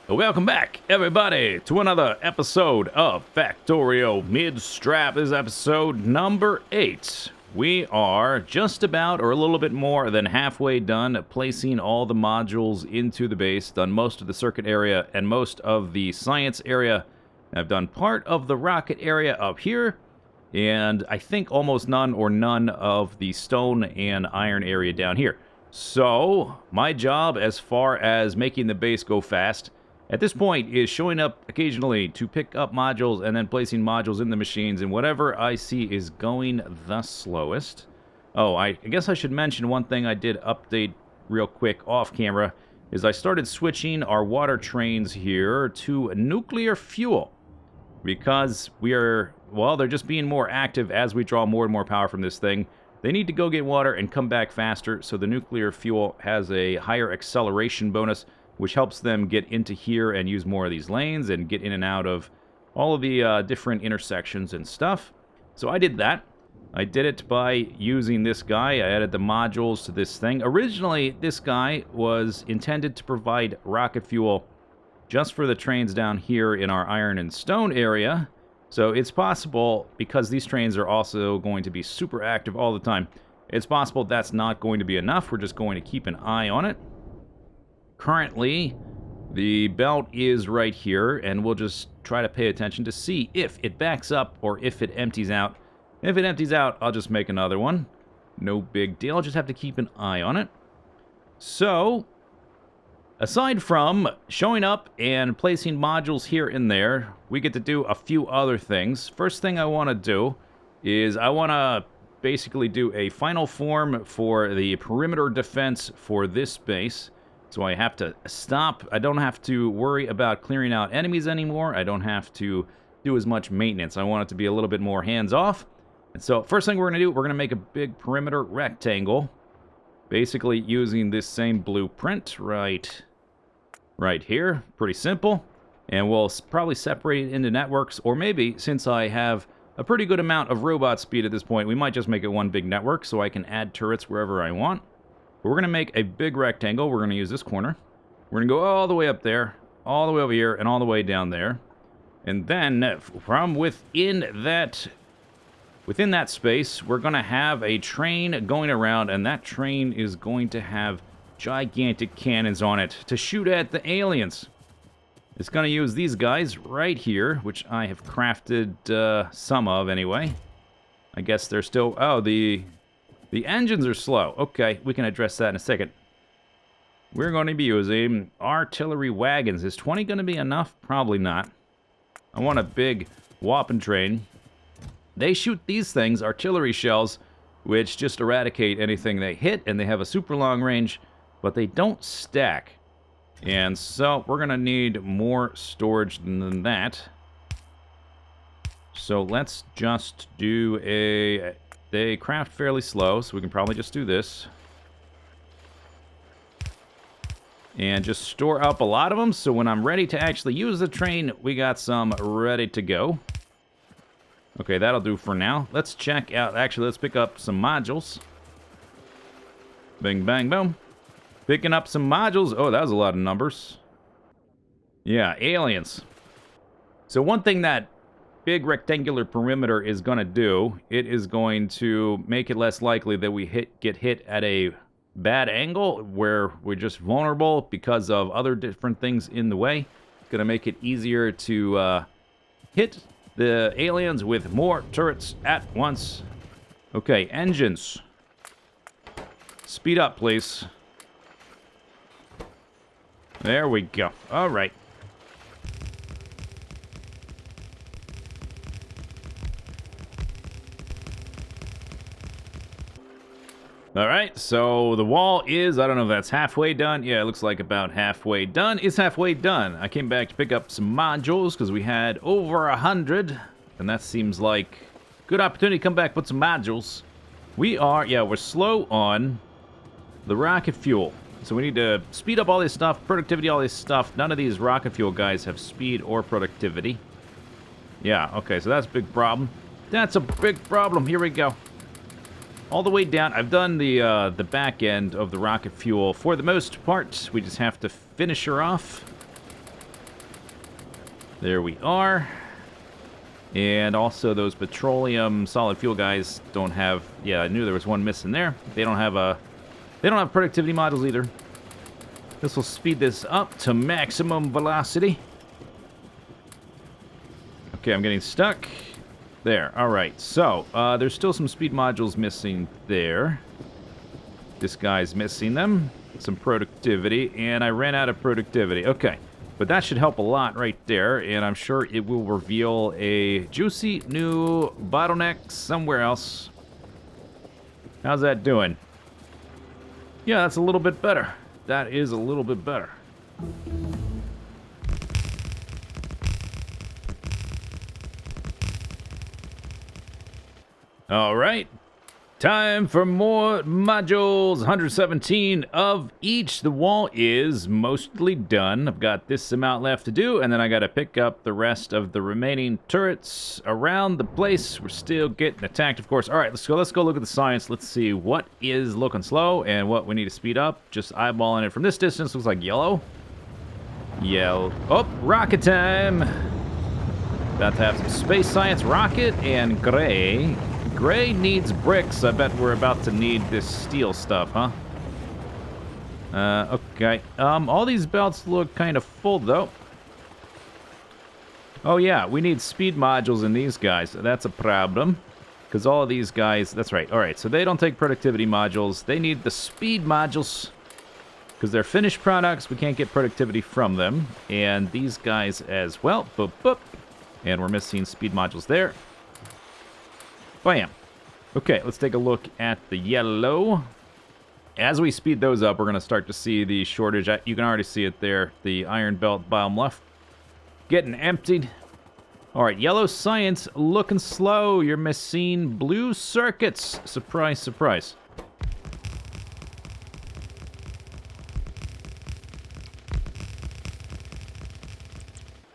Welcome back, everybody, to another episode of Factorio Midstrap. This is episode number 8. We are just about, or a little bit more than halfway done placing all the modules into the base. Done most of the circuit area and most of the science area. I've done part of the rocket area up here, and I think almost none or none of the stone and iron area down here. So, my job as far as making the base go fast at this point is showing up occasionally to pick up modules and then placing modules in the machines, and whatever I see is going the slowest. Oh, I guess I should mention one thing I did update real quick off camera, is I started switching our water trains here to nuclear fuel. Because we are, well, they're just being more active as we draw more and more power from this thing. They need to go get water and come back faster, so the nuclear fuel has a higher acceleration bonus, which helps them get into here and use more of these lanes and get in and out of all of the different intersections and stuff. So I did that. I did it by using this guy. I added the modules to this thing. Originally, this guy was intended to provide rocket fuel just for the trains down here in our iron and stone area. So it's possible, because these trains are also going to be super active all the time, it's possible that's not going to be enough. We're just going to keep an eye on it. Currently, the belt is right here, and we'll just try to pay attention to see if it backs up or if it empties out. If it empties out, I'll just make another one. No big deal. I'll just have to keep an eye on it. So, aside from showing up and placing modules here and there, we get to do a few other things. First thing I want to do is I want to basically do a final form for the perimeter defense for this base. So I have to stop. I don't have to worry about clearing out enemies anymore. I don't have to do as much maintenance. I want it to be a little bit more hands-off. And so first thing we're going to do, we're going to make a big perimeter rectangle. Basically using this same blueprint right here. Pretty simple. And we'll probably separate it into networks. Or maybe, since I have a pretty good amount of robot speed at this point, we might just make it one big network so I can add turrets wherever I want. We're going to make a big rectangle. We're going to use this corner. We're going to go all the way up there, all the way over here, and all the way down there. And then, from within that space, we're going to have a train going around, and that train is going to have gigantic cannons on it to shoot at the aliens. It's going to use these guys right here, which I have crafted some of anyway. I guess they're still... Oh, the engines are slow. Okay, we can address that in a second. We're going to be using artillery wagons. Is 20 going to be enough? Probably not. I want a big whopping train. They shoot these things, artillery shells, which just eradicate anything they hit, and they have a super long range, but they don't stack. And so we're going to need more storage than that. So let's just do a... They craft fairly slow, so we can probably just do this. And just store up a lot of them, so when I'm ready to actually use the train, we got some ready to go. Okay, that'll do for now. Let's check out, actually, let's pick up some modules. Bing, bang, boom. Picking up some modules. Oh, that was a lot of numbers. Yeah, aliens. So one thing that big rectangular perimeter is going to do, it is going to make it less likely that we get hit at a bad angle where we're just vulnerable because of other different things in the way. It's going to make it easier to hit the aliens with more turrets at once. Okay, engines. Speed up, please. There we go. All right. Alright, so the wall is, I don't know if that's halfway done. Yeah, it looks like about halfway done. It's halfway done. I came back to pick up some modules because we had over 100. And that seems like a good opportunity to come back with some modules. We're slow on the rocket fuel. So we need to speed up all this stuff, productivity, all this stuff. None of these rocket fuel guys have speed or productivity. Yeah, okay, so that's a big problem. That's a big problem. Here we go. all the way down. I've done the back end of the rocket fuel for the most part. We just have to finish her off. There we are. And also those petroleum solid fuel guys don't have... Yeah, I knew there was one missing there. They don't have productivity modules either. This will speed this up to maximum velocity. Okay, I'm getting stuck. There, alright. So, there's still some speed modules missing there. This guy's missing them. Some productivity, and I ran out of productivity. Okay. But that should help a lot right there, and I'm sure it will reveal a juicy new bottleneck somewhere else. How's that doing? Yeah, that's a little bit better. That is a little bit better. All right. Time for more modules, 117 of each. The wall is mostly done. I've got this amount left to do, and then I got to pick up the rest of the remaining turrets around the place. We're still getting attacked, of course. All right, let's go look at the science. Let's see what is looking slow and what we need to speed up. Just eyeballing it from this distance. Looks like yellow. Yellow. Oh, rocket time. About to have some space science rocket and gray. Gray needs bricks. I bet we're about to need this steel stuff, huh? Okay. All these belts look kind of full, though. Oh, yeah. We need speed modules in these guys. That's a problem. Because all of these guys... That's right. All right. So they don't take productivity modules. They need the speed modules. Because they're finished products. We can't get productivity from them. And these guys as well. Boop, boop. And we're missing speed modules there. Bam. Okay, let's take a look at the yellow. As we speed those up, we're going to start to see the shortage. You can already see it there. The iron belt biome left getting emptied. All right, yellow science looking slow. You're missing blue circuits. Surprise, surprise.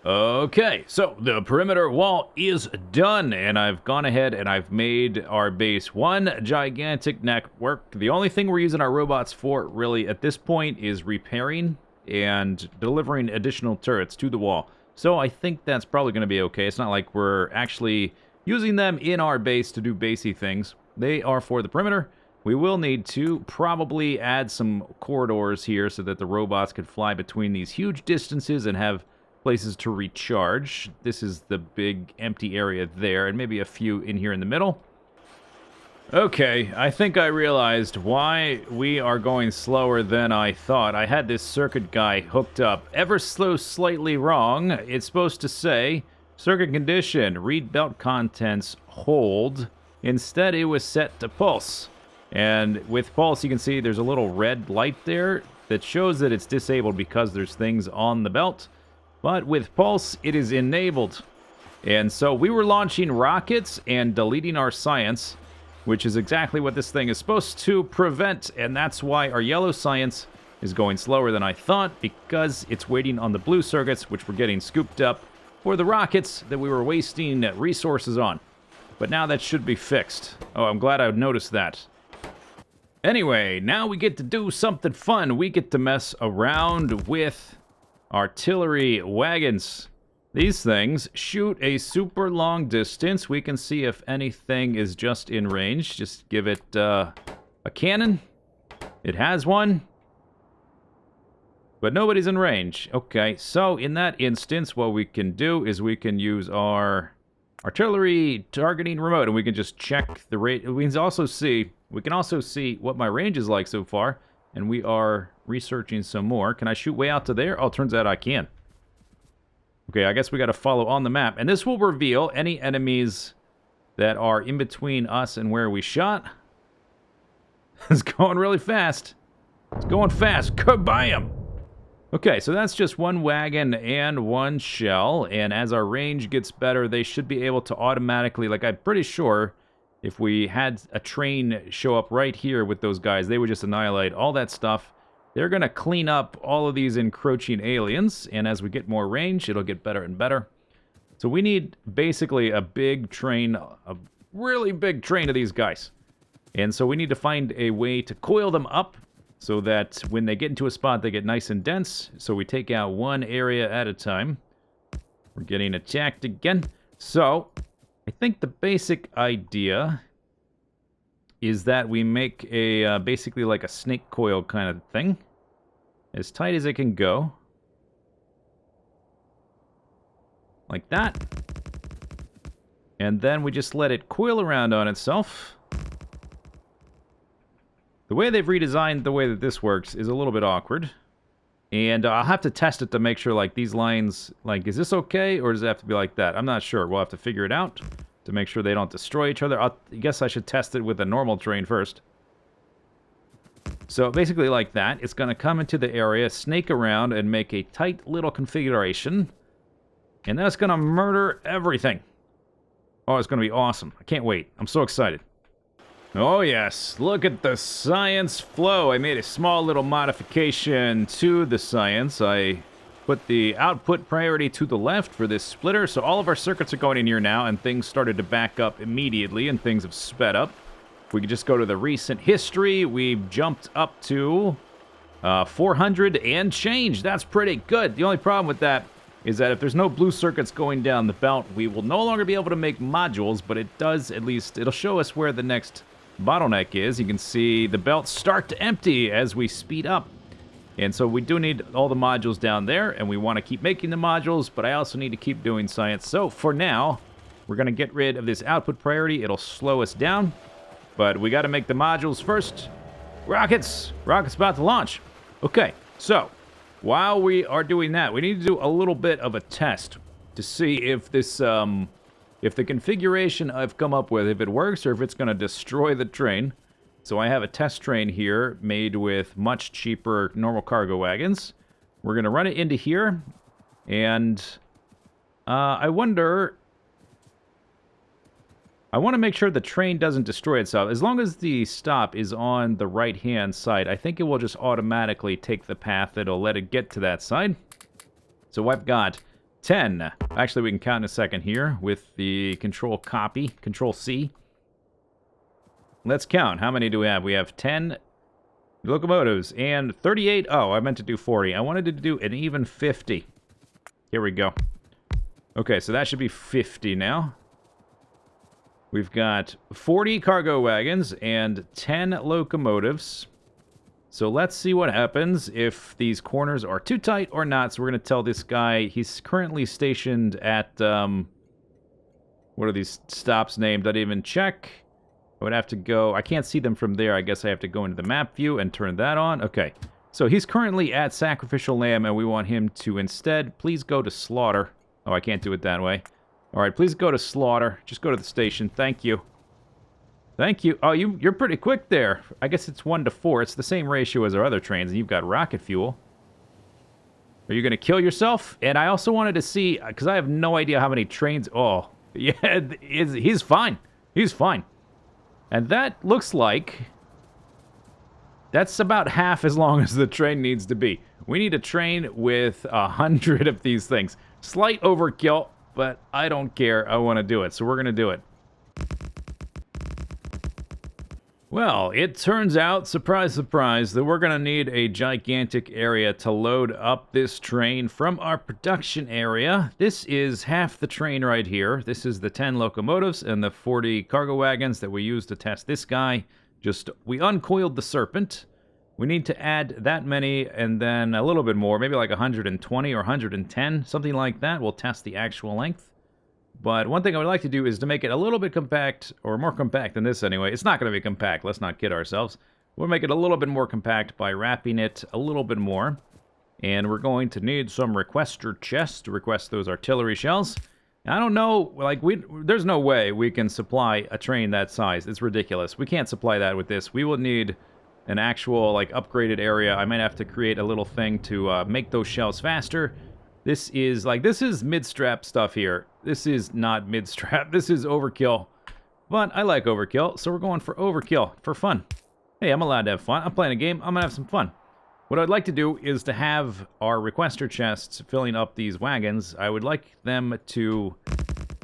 Okay, so the perimeter wall is done, and I've gone ahead and I've made our base one gigantic network. The only thing we're using our robots for, really, at this point, is repairing and delivering additional turrets to the wall. So I think that's probably going to be okay. It's not like we're actually using them in our base to do basey things. They are for the perimeter. We will need to probably add some corridors here so that the robots could fly between these huge distances and have places to recharge. This is the big empty area there, and maybe a few in here in the middle. Okay, I think I realized why we are going slower than I thought. I had this circuit guy hooked up ever so slightly wrong. It's supposed to say, circuit condition, read belt contents, hold. Instead, it was set to pulse. And with pulse, you can see there's a little red light there that shows that it's disabled because there's things on the belt. But with pulse, it is enabled. And so we were launching rockets and deleting our science, which is exactly what this thing is supposed to prevent. And that's why our yellow science is going slower than I thought, because it's waiting on the blue circuits, which were getting scooped up for the rockets that we were wasting resources on. But now that should be fixed. Oh, I'm glad I noticed that. Anyway, now we get to do something fun. We get to mess around with artillery wagons. These things shoot a super long distance. We can see if anything is just in range. Just give it a cannon. It has one. But nobody's in range. Okay, so in that instance, what we can do is we can use our artillery targeting remote, and we can just check the rate. We can also see what my range is like so far, and we are researching some more. Can I shoot way out to there? Oh, turns out I can. Okay, I guess we got to follow on the map. And this will reveal any enemies that are in between us and where we shot. It's going really fast. It's going fast. Kabam! Okay, so that's just one wagon and one shell. And as our range gets better, they should be able to automatically, like I'm pretty sure, if we had a train show up right here with those guys, they would just annihilate all that stuff. They're going to clean up all of these encroaching aliens, and as we get more range, it'll get better and better. So we need basically a big train, a really big train of these guys. And so we need to find a way to coil them up so that when they get into a spot, they get nice and dense. So we take out one area at a time. We're getting attacked again. So I think the basic idea is that we make a basically like a snake coil kind of thing. As tight as it can go. Like that. And then we just let it coil around on itself. The way they've redesigned the way that this works is a little bit awkward. And I'll have to test it to make sure, like, these lines, like, is this okay? Or does it have to be like that? I'm not sure. We'll have to figure it out to make sure they don't destroy each other. I guess I should test it with a normal train first. So basically like that. It's going to come into the area, snake around, and make a tight little configuration. And that's going to murder everything. Oh, it's going to be awesome. I can't wait. I'm so excited. Oh yes, look at the science flow. I made a small little modification to the science. I put the output priority to the left for this splitter, so all of our circuits are going in here now, and things started to back up immediately, and things have sped up. If we could just go to the recent history, we've jumped up to 400 and change. That's pretty good. The only problem with that is that if there's no blue circuits going down the belt, we will no longer be able to make modules, but it does at least, it'll show us where the next bottleneck is. You can see the belts start to empty as we speed up. And so we do need all the modules down there, and we want to keep making the modules, but I also need to keep doing science. So for now, we're going to get rid of this output priority. It'll slow us down, but we got to make the modules first. Rockets! Rockets about to launch. Okay, so while we are doing that, we need to do a little bit of a test to see if this, if the configuration I've come up with, if it works or if it's going to destroy the train. So I have a test train here made with much cheaper normal cargo wagons. We're going to run it into here. And I wonder... I want to make sure the train doesn't destroy itself. As long as the stop is on the right-hand side, I think it will just automatically take the path. It'll let it get to that side. So I've got 10. Actually, we can count in a second here with the control copy, control C. Let's count. How many do we have? We have 10 locomotives and 38. Oh, I meant to do 40. I wanted to do an even 50. Here we go. Okay, so that should be 50 now. We've got 40 cargo wagons and 10 locomotives. So let's see what happens if these corners are too tight or not. So we're going to tell this guy, he's currently stationed at, what are these stops named? I didn't even check. I would have to go, I can't see them from there. I guess I have to go into the map view and turn that on. Okay, so he's currently at Sacrificial Lamb, and we want him to instead, please go to Slaughter. Oh, I can't do it that way. All right, please go to Slaughter. Just go to the station. Thank you. Thank you. Oh, you're pretty quick there. I guess it's 1 to 4. It's the same ratio as our other trains, and you've got rocket fuel. Are you going to kill yourself? And I also wanted to see, because I have no idea how many trains... Oh, yeah, he's fine. He's fine. And that looks like... That's about half as long as the train needs to be. We need a train with 100 of these things. Slight overkill, but I don't care. I want to do it, so we're going to do it. Well, it turns out, surprise, surprise, that we're going to need a gigantic area to load up this train from our production area. This is half the train right here. This is the 10 locomotives and the 40 cargo wagons that we used to test this guy. We uncoiled the Serpent. We need to add that many and then a little bit more, maybe like 120 or 110, something like that. We'll test the actual length. But one thing I would like to do is to make it a little bit compact, or more compact than this anyway. It's not going to be compact, let's not kid ourselves. We'll make it a little bit more compact by wrapping it a little bit more. And we're going to need some requester chests to request those artillery shells. I don't know, like, there's no way we can supply a train that size. It's ridiculous. We can't supply that with this. We will need an actual, like, upgraded area. I might have to create a little thing to make those shells faster. This is Midstrap stuff here. This is not Midstrap. This is overkill. But I like overkill, so we're going for overkill for fun. Hey, I'm allowed to have fun. I'm playing a game. I'm going to have some fun. What I'd like to do is to have our requester chests filling up these wagons. I would like them to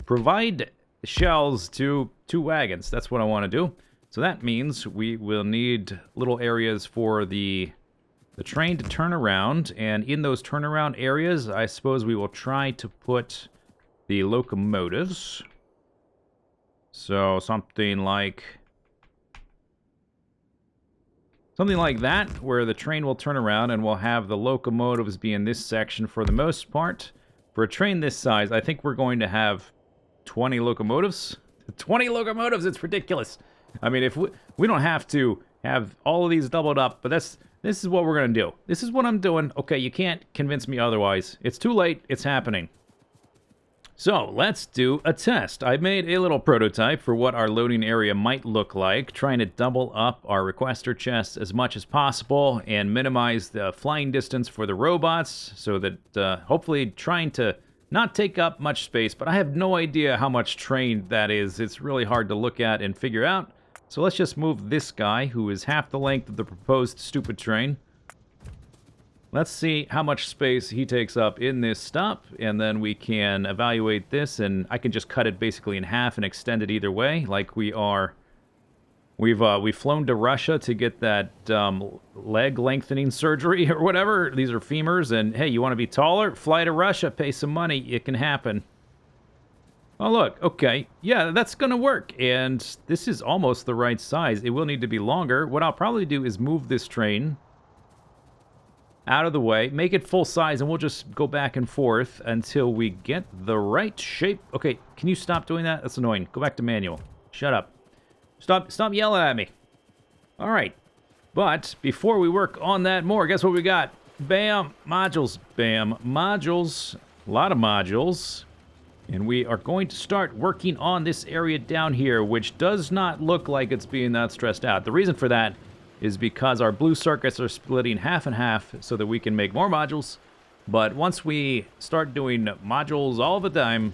provide shells to 2 wagons. That's what I want to do. So that means we will need little areas for the train to turn around, and in those turnaround areas, I suppose we will try to put the locomotives. So something like that, where the train will turn around and we'll have the locomotives be in this section for the most part. For a train this size, I think we're going to have 20 locomotives. 20 locomotives, it's ridiculous. I mean, if we don't have to have all of these doubled up, but this is what we're going to do. This is what I'm doing. Okay, you can't convince me otherwise. It's too late. It's happening. So, let's do a test. I made a little prototype for what our loading area might look like, trying to double up our requester chests as much as possible and minimize the flying distance for the robots, so that hopefully trying to not take up much space, but I have no idea how much train that is. It's really hard to look at and figure out. So let's just move this guy, who is half the length of the proposed stupid train. Let's see how much space he takes up in this stop, and then we can evaluate this, and I can just cut it basically in half and extend it either way, like we are. We've flown to Russia to get that leg lengthening surgery or whatever. These are femurs, and hey, you want to be taller? Fly to Russia, pay some money, it can happen. Oh, look, okay. Yeah, that's going to work. And this is almost the right size. It will need to be longer. What I'll probably do is move this train out of the way, make it full size, and we'll just go back and forth until we get the right shape. Okay, can you stop doing that? That's annoying. Go back to manual. Shut up. Stop yelling at me. All right. But before we work on that more, guess what we got? Bam, modules. Bam, modules. A lot of modules. And we are going to start working on this area down here, which does not look like it's being that stressed out. The reason for that is because our blue circuits are splitting half and half so that we can make more modules. But once we start doing modules all the time,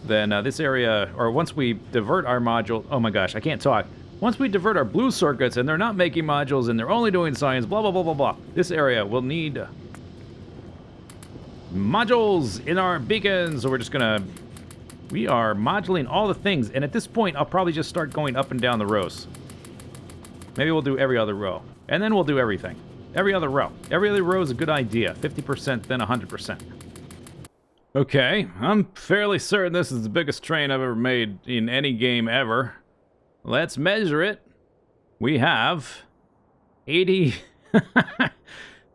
then this area, or once we divert our module, oh my gosh, I can't talk. Once we divert our blue circuits and they're not making modules and they're only doing science, blah, blah, blah, blah, blah, this area will need modules in our beacons. So we're just gonna, we are moduling all the things. And at this point, I'll probably just start going up and down the rows. Maybe we'll do every other row. And then we'll do everything. Every other row. Every other row is a good idea. 50%, then 100%. Okay, I'm fairly certain this is the biggest train I've ever made in any game ever. Let's measure it. We have 80...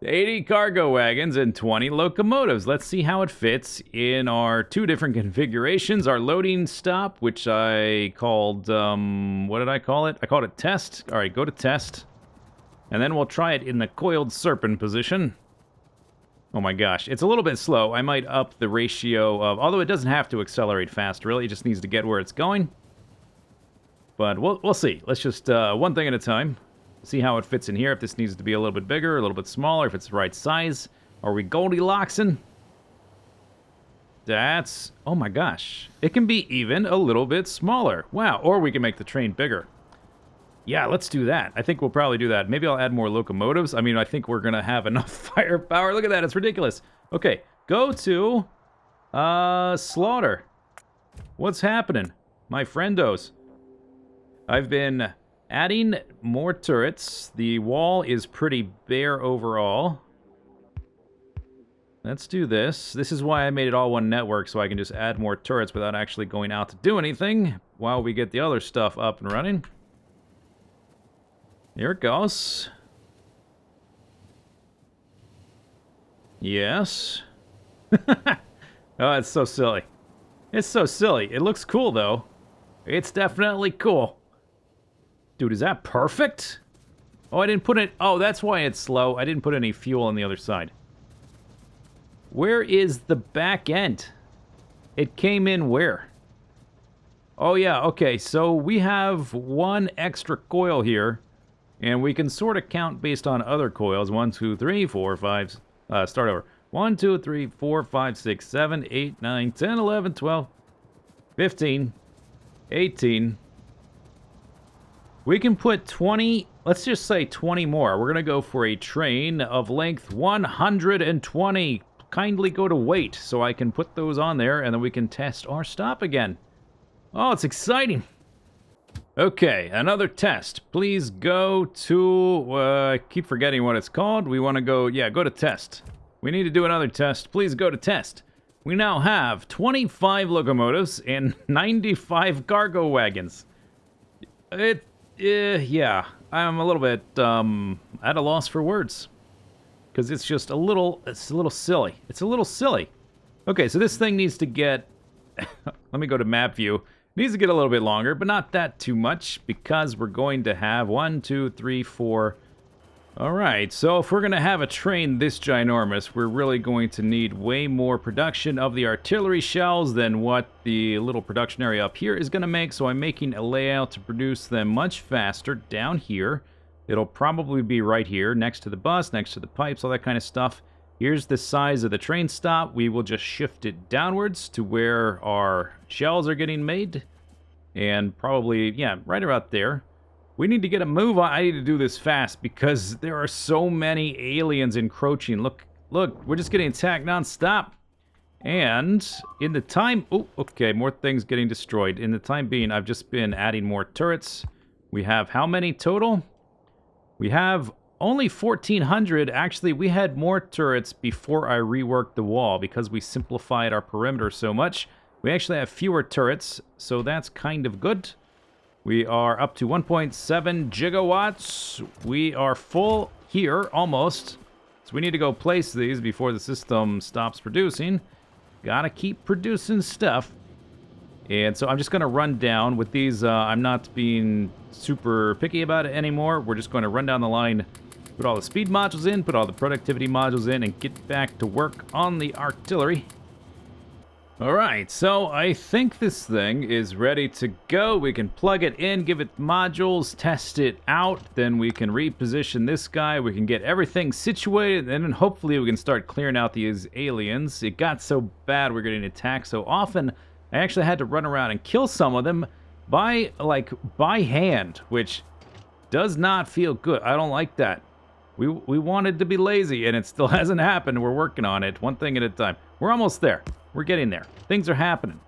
80 cargo wagons and 20 locomotives. Let's see how it fits in our two different configurations. Our loading stop, which I called, what did I call it? I called it test. All right, go to test. And then we'll try it in the coiled serpent position. Oh my gosh, it's a little bit slow. I might up the ratio of, although it doesn't have to accelerate fast, really. It just needs to get where it's going. But we'll see. Let's just, one thing at a time. See how it fits in here, if this needs to be a little bit bigger, a little bit smaller, if it's the right size. Are we Goldilocks-ing? That's... oh my gosh. It can be even a little bit smaller. Wow, or we can make the train bigger. Yeah, let's do that. I think we'll probably do that. Maybe I'll add more locomotives. I mean, I think we're going to have enough firepower. Look at that, it's ridiculous. Okay, go to... slaughter. What's happening? My friendos. I've been... adding more turrets. The wall is pretty bare overall. Let's do this. This is why I made it all one network, so I can just add more turrets without actually going out to do anything while we get the other stuff up and running. Here it goes. Yes. Oh, it's so silly. It's so silly. It looks cool, though. It's definitely cool. Dude, is that perfect? Oh, I didn't put it... oh, that's why it's slow. I didn't put any fuel on the other side. Where is the back end? It came in where? Oh, yeah, okay. So we have one extra coil here, and we can sort of count based on other coils. 1, 2, 3, 4, 5... start over. 1, 2, 3, 4, 5, 6, 7, 8, 9, 10, 11, 12, 15, 18... we can put 20, let's just say 20 more. We're going to go for a train of length 120. Kindly go to wait so I can put those on there, and then we can test our stop again. Oh, it's exciting. Okay, another test. Please go to, I keep forgetting what it's called. We want to go, yeah, go to test. We need to do another test. Please go to test. We now have 25 locomotives and 95 cargo wagons. Yeah, I'm a little bit, at a loss for words. Because it's just a little silly. It's a little silly. Okay, so this thing needs to get, let me go to map view. Needs to get a little bit longer, but not that too much, because we're going to have 1, 2, 3, 4. All right, so if we're going to have a train this ginormous, we're really going to need way more production of the artillery shells than what the little production area up here is going to make, so I'm making a layout to produce them much faster down here. It'll probably be right here, next to the bus, next to the pipes, all that kind of stuff. Here's the size of the train stop. We will just shift it downwards to where our shells are getting made. And probably, yeah, right about there. We need to get a move on. I need to do this fast because there are so many aliens encroaching. Look, we're just getting attacked non-stop. And in the time... Oh, okay, more things getting destroyed. In the time being, I've just been adding more turrets. We have how many total? We have... only 1,400. Actually, we had more turrets before I reworked the wall because we simplified our perimeter so much. We actually have fewer turrets, so that's kind of good. We are up to 1.7 gigawatts. We are full here, almost. So we need to go place these before the system stops producing. Gotta keep producing stuff. And so I'm just going to run down with these. I'm not being super picky about it anymore. We're just going to run down the line. Put all the speed modules in, put all the productivity modules in, and get back to work on the artillery. Alright, so I think this thing is ready to go. We can plug it in, give it modules, test it out, then we can reposition this guy, we can get everything situated, and then hopefully we can start clearing out these aliens. It got so bad we're getting attacked so often, I actually had to run around and kill some of them by hand, which does not feel good. I don't like that. We wanted to be lazy, and it still hasn't happened. We're working on it, one thing at a time. We're almost there. We're getting there. Things are happening.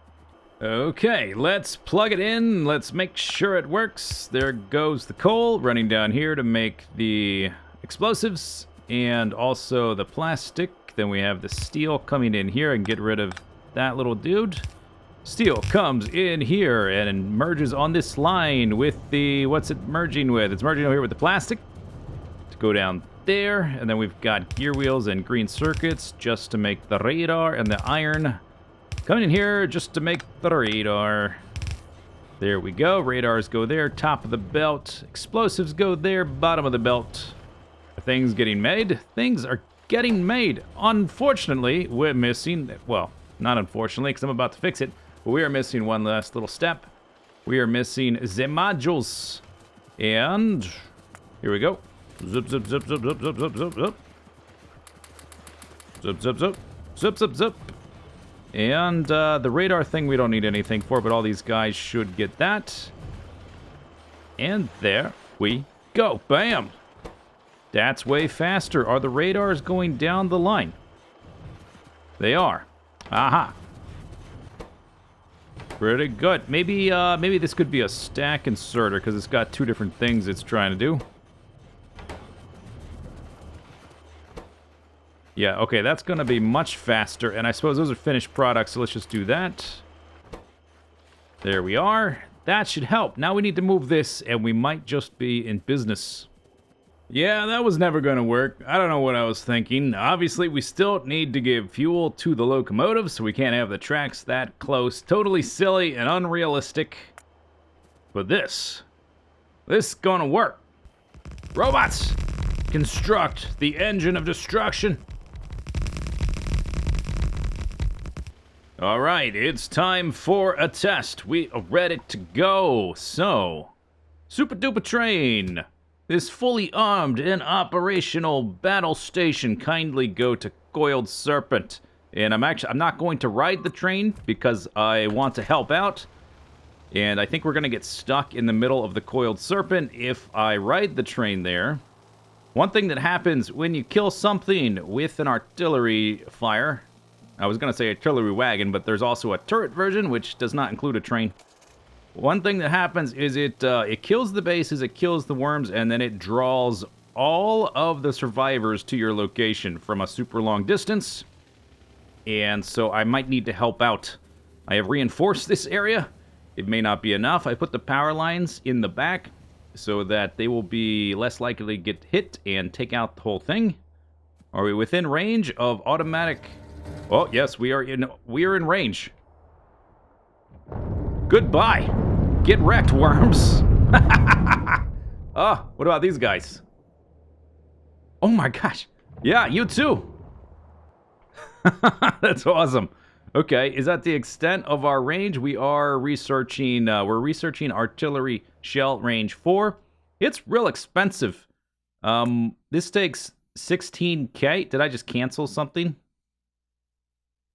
Okay, let's plug it in. Let's make sure it works. There goes the coal running down here to make the explosives and also the plastic. Then we have the steel coming in here and get rid of that little dude. Steel comes in here and merges on this line with the... what's it merging with? It's merging over here with the plastic. Go down there, and then we've got gear wheels and green circuits just to make the radar, and the iron coming in here just to make the radar. There we go. Radars go there, top of the belt. Explosives go there, bottom of the belt. Are things getting made? Things are getting made. Unfortunately, we're missing, well, not unfortunately, because I'm about to fix it, but we are missing one last little step. We are missing the modules. And here we go. Zip, zip, zip, zip, zip, zip, zip, zip, zip. Zip, zip, zip. Zip, zip, zip. And the radar thing we don't need anything for, but all these guys should get that. And there we go. Bam! That's way faster. Are the radars going down the line? They are. Aha. Pretty good. Maybe this could be a stack inserter, because it's got two different things it's trying to do. Yeah, okay, that's going to be much faster, and I suppose those are finished products, so let's just do that. There we are. That should help. Now we need to move this, and we might just be in business. Yeah, that was never going to work. I don't know what I was thinking. Obviously, we still need to give fuel to the locomotives, so we can't have the tracks that close. Totally silly and unrealistic. But this is going to work. Robots, construct the engine of destruction. All right, it's time for a test. We are ready to go. So, super duper train. This fully armed and operational battle station, kindly go to Coiled Serpent. And I'm not going to ride the train because I want to help out. And I think we're going to get stuck in the middle of the Coiled Serpent if I ride the train there. One thing that happens when you kill something with an artillery fire, I was going to say artillery wagon, but there's also a turret version, which does not include a train. One thing that happens is it kills the bases, it kills the worms, and then it draws all of the survivors to your location from a super long distance. And so I might need to help out. I have reinforced this area. It may not be enough. I put the power lines in the back so that they will be less likely to get hit and take out the whole thing. Are we within range of automatic? Oh, yes, we are in range. Goodbye. Get wrecked, worms. Oh, what about these guys? Oh my gosh. Yeah, you too. That's awesome. Okay, is that the extent of our range? We are researching, we're researching artillery shell range 4. It's real expensive. This takes 16K. Did I just cancel something?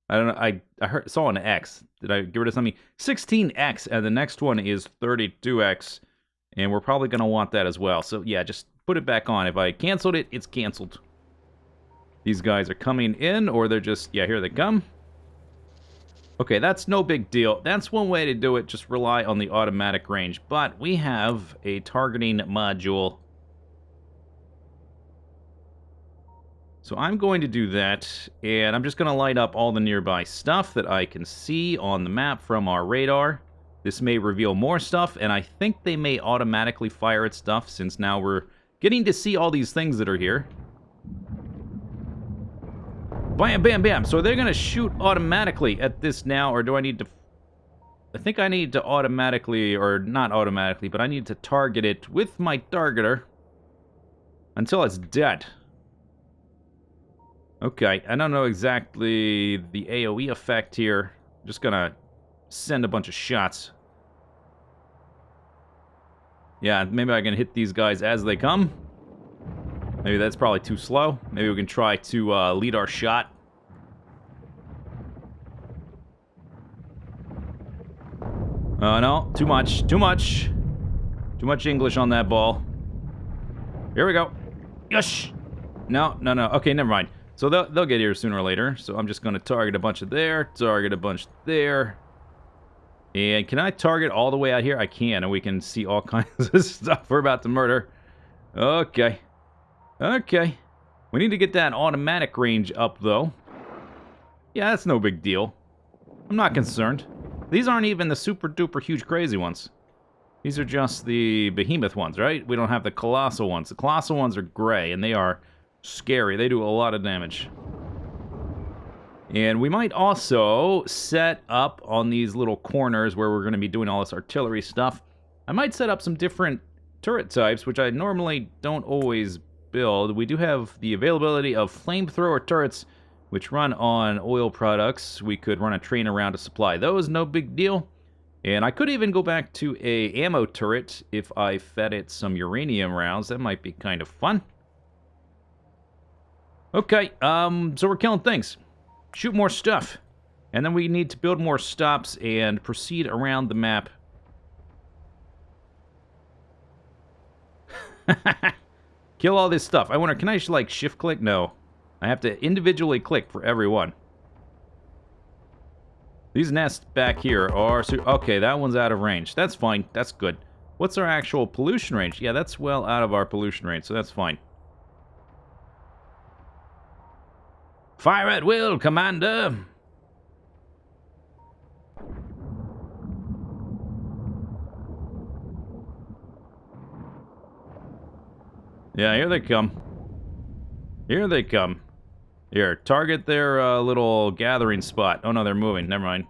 I don't know. I saw an X. Did I get rid of something? 16X, and the next one is 32X, and we're probably going to want that as well. So yeah, just put it back on. If I canceled it, it's canceled. These guys are coming in, or they're just, yeah, here they come. Okay, that's no big deal. That's one way to do it, just rely on the automatic range. But we have a targeting module. So I'm going to do that, and I'm just going to light up all the nearby stuff that I can see on the map from our radar. This may reveal more stuff, and I think they may automatically fire at stuff, since now we're getting to see all these things that are here. Bam, bam, bam. So they're going to shoot automatically at this now, or do I need to... I think I need to automatically, or not automatically, but I need to target it with my targeter until it's dead. Okay, I don't know exactly the AoE effect here. I'm just gonna send a bunch of shots. Yeah, maybe I can hit these guys as they come. Maybe that's probably too slow. Maybe we can try to lead our shot. No, too much, too much. Too much English on that ball. Here we go. Yush! No, no, no. Okay, never mind. So they'll get here sooner or later. So I'm just going to target a bunch of there, target a bunch there. And can I target all the way out here? I can, and we can see all kinds of stuff we're about to murder. Okay. Okay. We need to get that automatic range up, though. Yeah, that's no big deal. I'm not concerned. These aren't even the super-duper huge crazy ones. These are just the behemoth ones, right? We don't have the colossal ones. The colossal ones are gray, and they are scary. They do a lot of damage. And we might also set up on these little corners where we're going to be doing all this artillery stuff. I might set up some different turret types, which I normally don't always build. We do have the availability of flamethrower turrets, which run on oil products. We could run a train around to supply those, no big deal. And I could even go back to a ammo turret if I fed it some uranium rounds. That might be kind of fun. Okay, so we're killing things. Shoot more stuff. And then we need to build more stops and proceed around the map. Kill all this stuff. I wonder, can I just, like, shift-click? No. I have to individually click for every one. These nests back here are... Okay, that one's out of range. That's fine. That's good. What's our actual pollution range? Yeah, that's well out of our pollution range, so that's fine. Fire at will, Commander! Yeah, here they come. Here they come. Here, target their little gathering spot. Oh no, they're moving. Never mind.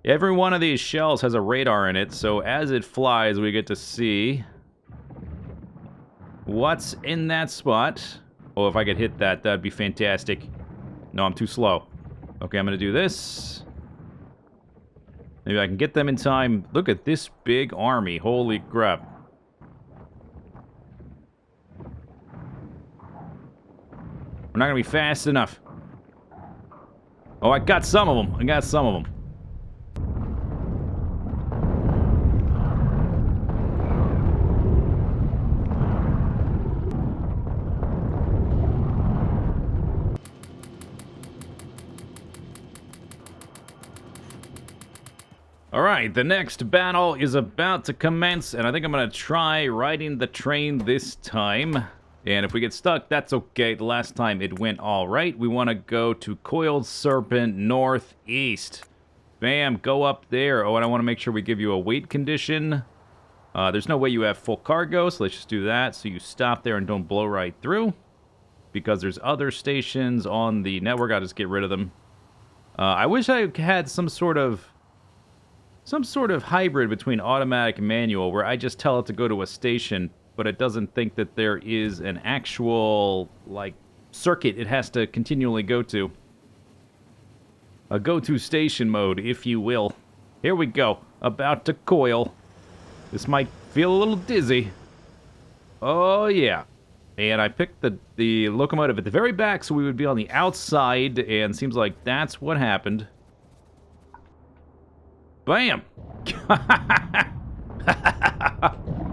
Every one of these shells has a radar in it, so as it flies, we get to see what's in that spot. Oh, if I could hit that, that'd be fantastic. No, I'm too slow. Okay, I'm gonna do this. Maybe I can get them in time. Look at this big army. Holy crap. We're not gonna be fast enough. Oh, I got some of them. I got some of them. Alright, the next battle is about to commence, and I think I'm going to try riding the train this time. And if we get stuck, that's okay. The last time it went alright. We want to go to Coiled Serpent northeast. Bam, go up there. Oh, and I want to make sure we give you a weight condition. There's no way you have full cargo, so let's just do that. So you stop there and don't blow right through. Because there's other stations on the network, I'll just get rid of them. I wish I had some sort of hybrid between automatic and manual where I just tell it to go to a station, but it doesn't think that there is an actual, like, circuit it has to continually go to. A go-to station mode, if you will. Here we go. About to coil. This might feel a little dizzy. Oh, yeah. And I picked the locomotive at the very back so we would be on the outside, and seems like that's what happened. Bam!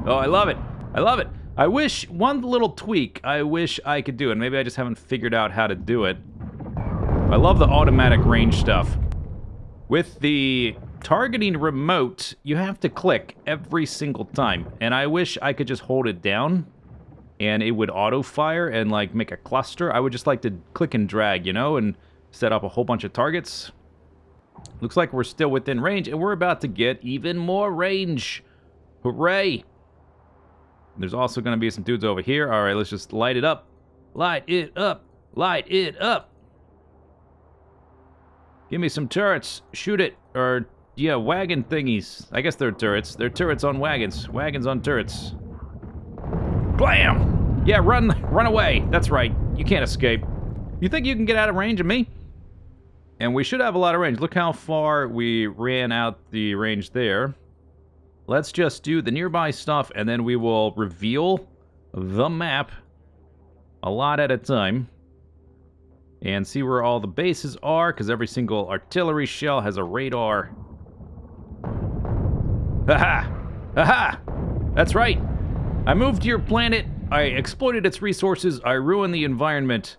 Oh, I love it. I love it. I wish, one little tweak I wish I could do, and maybe I just haven't figured out how to do it. I love the automatic range stuff. With the targeting remote, you have to click every single time, and I wish I could just hold it down, and it would auto-fire and, like, make a cluster. I would just like to click and drag, you know, and set up a whole bunch of targets. Looks like we're still within range, and we're about to get even more range. Hooray! There's also going to be some dudes over here. All right, let's just light it up. Light it up. Light it up. Give me some turrets. Shoot it. Or, yeah, wagon thingies. I guess they're turrets. They're turrets on wagons. Wagons on turrets. Blam! Yeah, run away. That's right. You can't escape. You think you can get out of range of me? And we should have a lot of range. Look how far we ran out the range there. Let's just do the nearby stuff, and then we will reveal the map a lot at a time. And see where all the bases are, because every single artillery shell has a radar. Haha! Haha! That's right! I moved to your planet, I exploited its resources, I ruined the environment,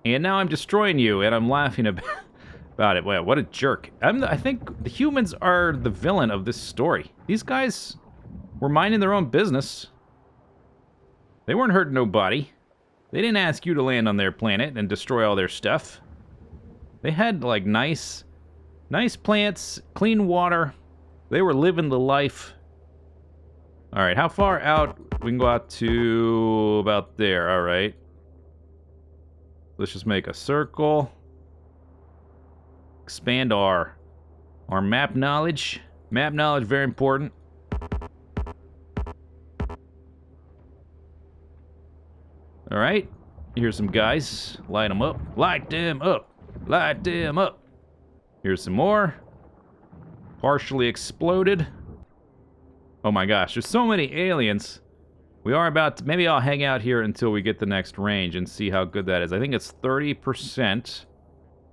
and now I'm destroying you, and I'm laughing about it. Wow, what a jerk. I think the humans are the villain of this story. These guys were minding their own business. They weren't hurting nobody. They didn't ask you to land on their planet and destroy all their stuff. They had, like, nice plants, clean water. They were living the life. All right, how far out? We can go out to about there, all right. Let's just make a circle. Expand our map knowledge. Map knowledge, very important. All right, here's some guys. Light them up. Light them up. Light them up. Here's some more. Partially exploded. Oh my gosh, there's so many aliens. We are about to... Maybe I'll hang out here until we get the next range and see how good that is. I think it's 30%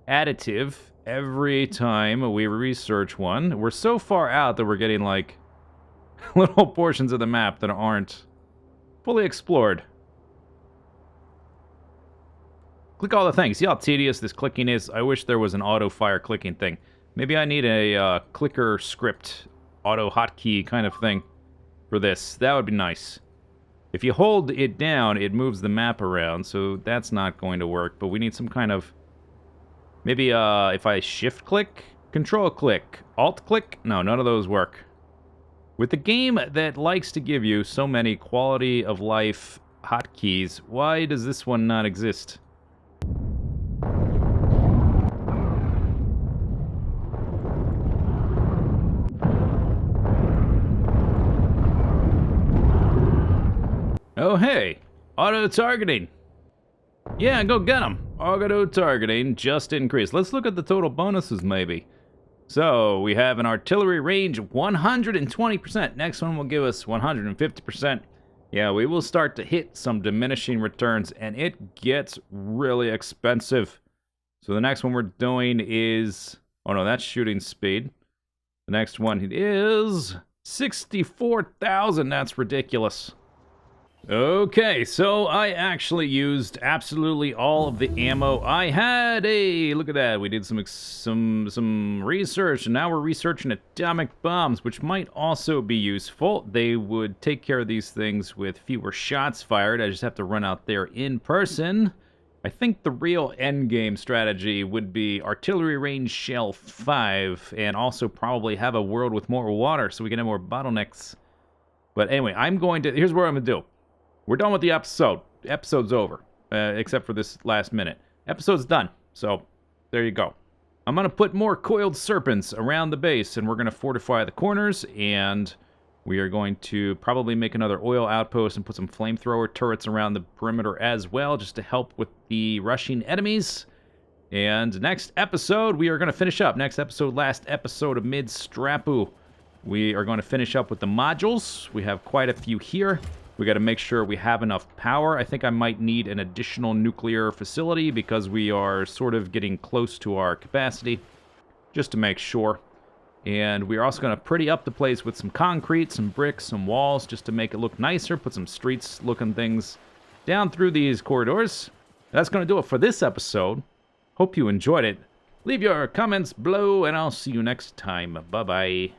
additive every time we research one. We're so far out that we're getting, like, little portions of the map that aren't fully explored. Click all the things. See how tedious this clicking is? I wish there was an auto-fire clicking thing. Maybe I need a clicker script, auto hotkey kind of thing for this. That would be nice. If you hold it down, it moves the map around, so that's not going to work. But we need some kind of... Maybe if I shift-click, control-click, alt-click? No, none of those work. With a game that likes to give you so many quality-of-life hotkeys, why does this one not exist? Oh, hey, auto-targeting. Yeah, go get them. Auto-targeting just increased. Let's look at the total bonuses, maybe. So, we have an artillery range 120%. Next one will give us 150%. Yeah, we will start to hit some diminishing returns, and it gets really expensive. So the next one we're doing is... Oh no, that's shooting speed. The next one is 64,000. That's ridiculous. Okay, so I actually used absolutely all of the ammo I had. Hey, look at that. We did some research, and now we're researching atomic bombs, which might also be useful. They would take care of these things with fewer shots fired. I just have to run out there in person. I think the real endgame strategy would be artillery range shell 5, and also probably have a world with more water so we can have more bottlenecks. But anyway, here's what I'm going to do. We're done with the episode. The episode's over, except for this last minute. Episode's done, so there you go. I'm going to put more coiled serpents around the base, and we're going to fortify the corners, and we are going to probably make another oil outpost and put some flamethrower turrets around the perimeter as well, just to help with the rushing enemies. And next episode, we are going to finish up. Next episode, last episode of Midstrap. We are going to finish up with the modules. We have quite a few here. We got to make sure we have enough power. I think I might need an additional nuclear facility because we are sort of getting close to our capacity, just to make sure. And we're also going to pretty up the place with some concrete, some bricks, some walls, just to make it look nicer. Put some streets-looking things down through these corridors. That's going to do it for this episode. Hope you enjoyed it. Leave your comments below, and I'll see you next time. Bye-bye.